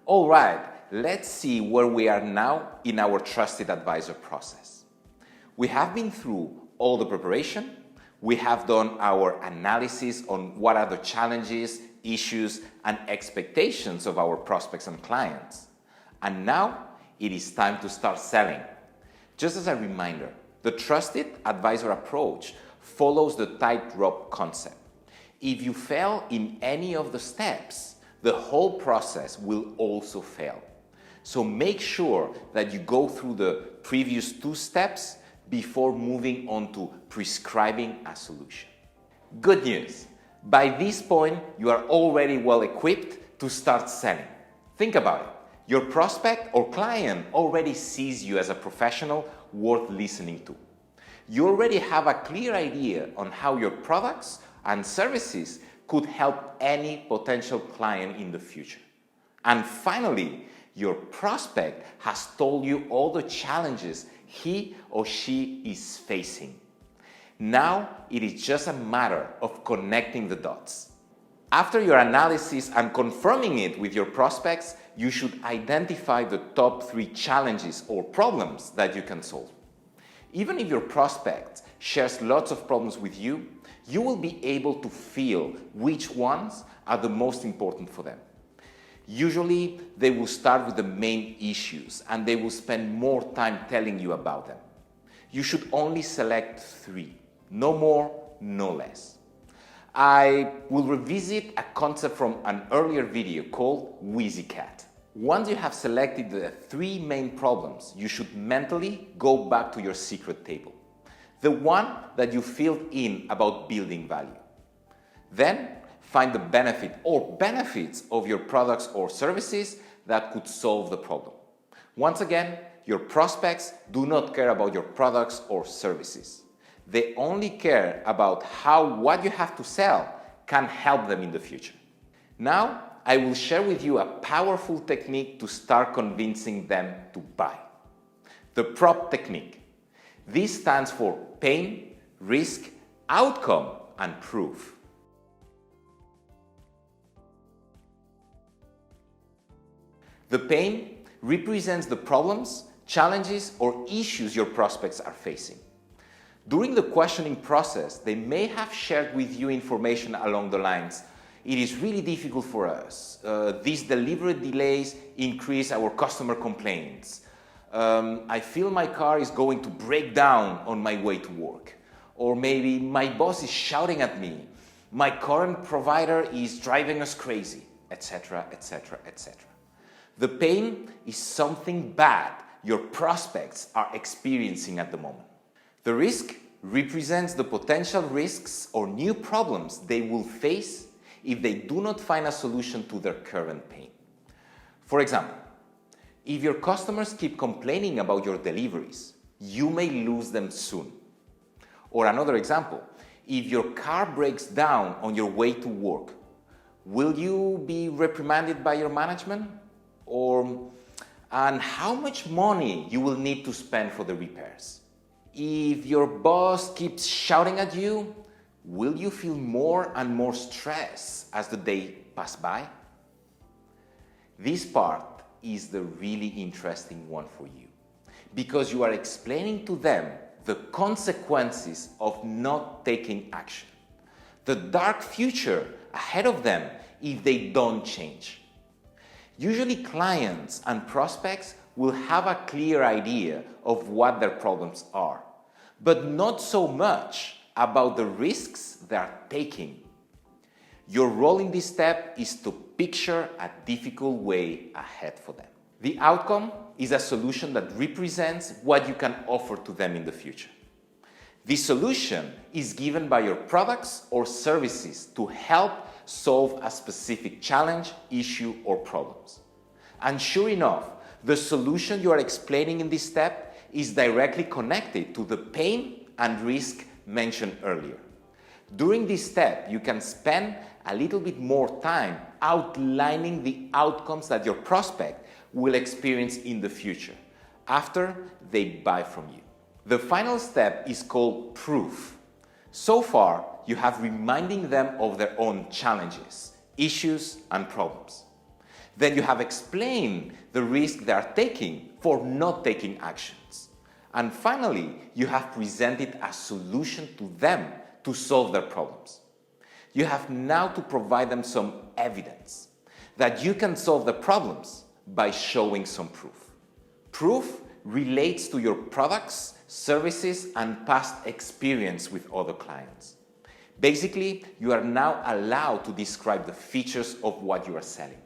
All right, let's see where we are now in our trusted advisor process. We have been through all the preparation. We have done our analysis on what are the challenges, issues, and expectations of our prospects and clients. And now it is time to start selling. Just as a reminder, the trusted advisor approach follows the tightrope concept. If you fail in any of the steps, the whole process will also fail. So make sure that you go through the previous 2 steps before moving on to prescribing a solution. Good news! By this point, you are already well equipped to start selling. Think about it. Your prospect or client already sees you as a professional worth listening to. You already have a clear idea on how your products and services could help any potential client in the future. And finally, your prospect has told you all the challenges he or she is facing. Now it is just a matter of connecting the dots. After your analysis and confirming it with your prospects, you should identify the top 3 challenges or problems that you can solve. Even if your prospect shares lots of problems with you, you will be able to feel which ones are the most important for them. Usually, they will start with the main issues and they will spend more time telling you about them. You should only select 3, no more, no less. I will revisit a concept from an earlier video called Wheezy Cat. Once you have selected the 3 main problems, you should mentally go back to your secret table, the one that you filled in about building value. Then find the benefit or benefits of your products or services that could solve the problem. Once again, your prospects do not care about your products or services. They only care about how what you have to sell can help them in the future. Now, I will share with you a powerful technique to start convincing them to buy. The PROP technique. This stands for pain, risk, outcome, and proof. The pain represents the problems, challenges, or issues your prospects are facing. During the questioning process, they may have shared with you information along the lines, "It is really difficult for us. These delivery delays increase our customer complaints. I feel my car is going to break down on my way to work." Or maybe, "My boss is shouting at me. My current provider is driving us crazy," etc., etc., etc. The pain is something bad your prospects are experiencing at the moment. The risk represents the potential risks or new problems they will face if they do not find a solution to their current pain. For example, if your customers keep complaining about your deliveries, you may lose them soon. Or another example, if your car breaks down on your way to work, will you be reprimanded by your management? And how much money you will need to spend for the repairs? If your boss keeps shouting at you, will you feel more and more stress as the day pass by? This part is the really interesting one for you, because you are explaining to them the consequences of not taking action, the dark future ahead of them if they don't change. Usually clients and prospects will have a clear idea of what their problems are, but not so much about the risks they are taking. Your role in this step is to picture a difficult way ahead for them. The outcome is a solution that represents what you can offer to them in the future. This solution is given by your products or services to help solve a specific challenge, issue, or problems. And sure enough, the solution you are explaining in this step is directly connected to the pain and risk mentioned earlier. During this step, you can spend a little bit more time outlining the outcomes that your prospect will experience in the future after they buy from you. The final step is called proof. So far, you have reminding them of their own challenges, issues, and problems. Then you have explained the risk they are taking for not taking actions. And finally, you have presented a solution to them to solve their problems. You have now to provide them some evidence that you can solve the problems by showing some proof. Proof relates to your products, services, and past experience with other clients. Basically, you are now allowed to describe the features of what you are selling.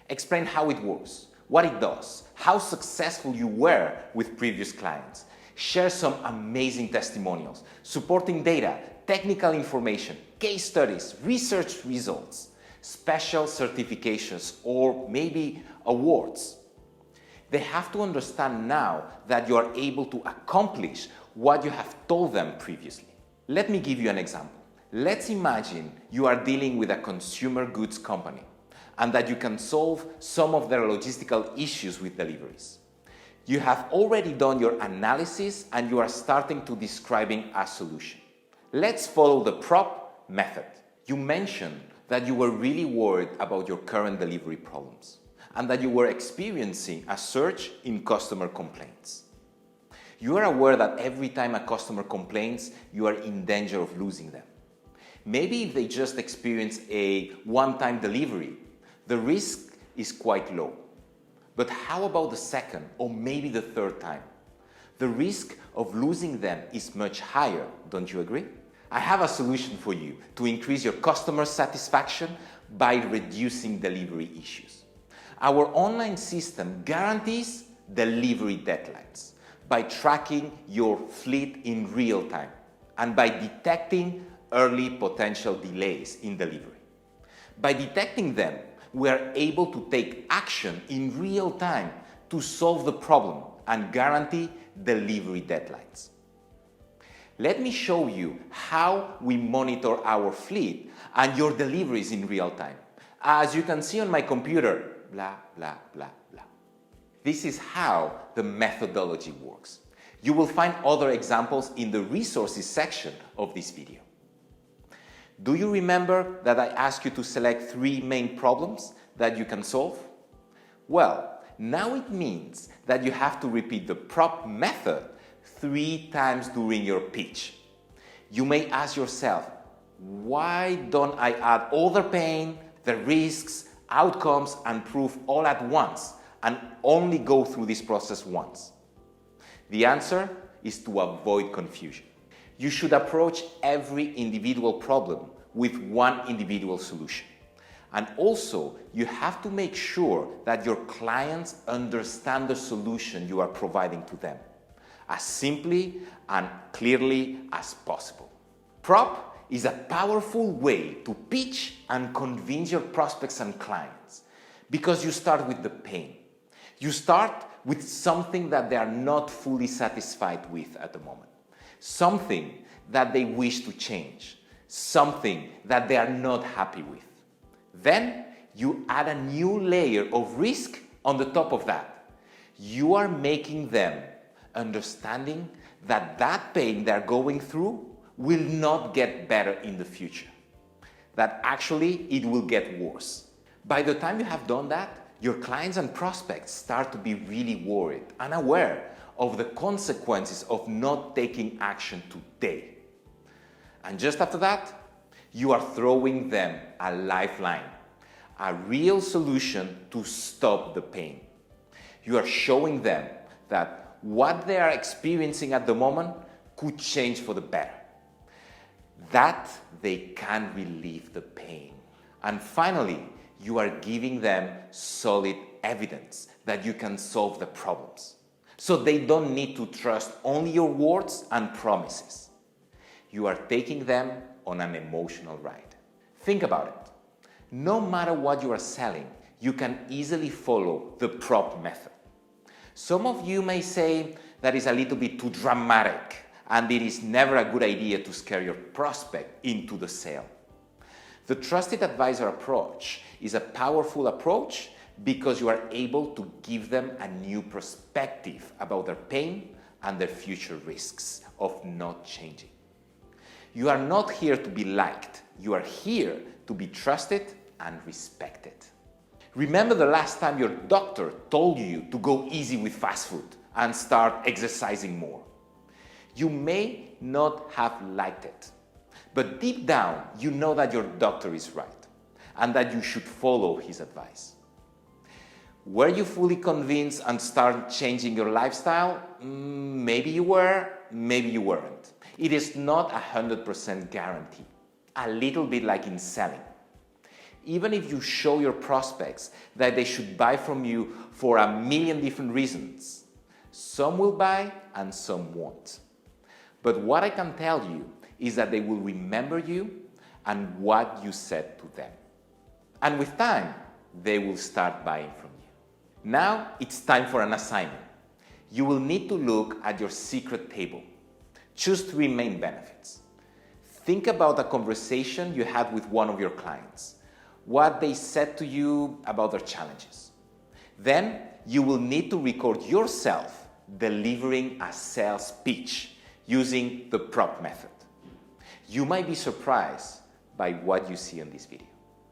Explain how it works, what it does, how successful you were with previous clients. Share some amazing testimonials, supporting data, technical information, case studies, research results, special certifications, or maybe awards. They have to understand now that you are able to accomplish what you have told them previously. Let me give you an example. Let's imagine you are dealing with a consumer goods company and that you can solve some of their logistical issues with deliveries. You have already done your analysis and you are starting to describing a solution. Let's follow the prop method. You mentioned that you were really worried about your current delivery problems and that you were experiencing a surge in customer complaints. You are aware that every time a customer complains, you are in danger of losing them. Maybe if they just experience a one-time delivery, the risk is quite low. But how about the second or maybe the third time? The risk of losing them is much higher, don't you agree? I have a solution for you to increase your customer satisfaction by reducing delivery issues. Our online system guarantees delivery deadlines by tracking your fleet in real time and by detecting early potential delays in delivery. By detecting them, we are able to take action in real time to solve the problem and guarantee delivery deadlines. Let me show you how we monitor our fleet and your deliveries in real time. As you can see on my computer, blah, blah, blah, blah. This is how the methodology works. You will find other examples in the resources section of this video. Do you remember that I asked you to select 3 main problems that you can solve? Well, now it means that you have to repeat the prop method 3 times during your pitch. You may ask yourself, why don't I add all the pain, the risks, outcomes, and proof all at once and only go through this process once? The answer is to avoid confusion. You should approach every individual problem with one individual solution. And also, you have to make sure that your clients understand the solution you are providing to them as simply and clearly as possible. Prop is a powerful way to pitch and convince your prospects and clients because you start with the pain. You start with something that they are not fully satisfied with at the moment. Something that they wish to change, something that they are not happy with. Then you add a new layer of risk on the top of that. You are making them understanding that that pain they're going through will not get better in the future. That actually it will get worse. By the time you have done that, your clients and prospects start to be really worried and aware of the consequences of not taking action today. And just after that, you are throwing them a lifeline, a real solution to stop the pain. You are showing them that what they are experiencing at the moment could change for the better, that they can relieve the pain. And finally, you are giving them solid evidence that you can solve the problems. So they don't need to trust only your words and promises. You are taking them on an emotional ride. Think about it. No matter what you are selling, you can easily follow the prop method. Some of you may say that is a little bit too dramatic and it is never a good idea to scare your prospect into the sale. The trusted advisor approach is a powerful approach because you are able to give them a new perspective about their pain and their future risks of not changing. You are not here to be liked. You are here to be trusted and respected. Remember the last time your doctor told you to go easy with fast food and start exercising more. You may not have liked it, but deep down you know that your doctor is right and that you should follow his advice. Were you fully convinced and start changing your lifestyle? Maybe you were, maybe you weren't. It is not 100% guarantee. A little bit like in selling. Even if you show your prospects that they should buy from you for 1,000,000 different reasons, some will buy and some won't. But what I can tell you is that they will remember you and what you said to them. And with time, they will start buying from you. Now it's time for an assignment. You will need to look at your secret table. Choose 3 main benefits. Think about a conversation you had with one of your clients, what they said to you about their challenges. Then you will need to record yourself delivering a sales pitch using the prop method. You might be surprised by what you see in this video.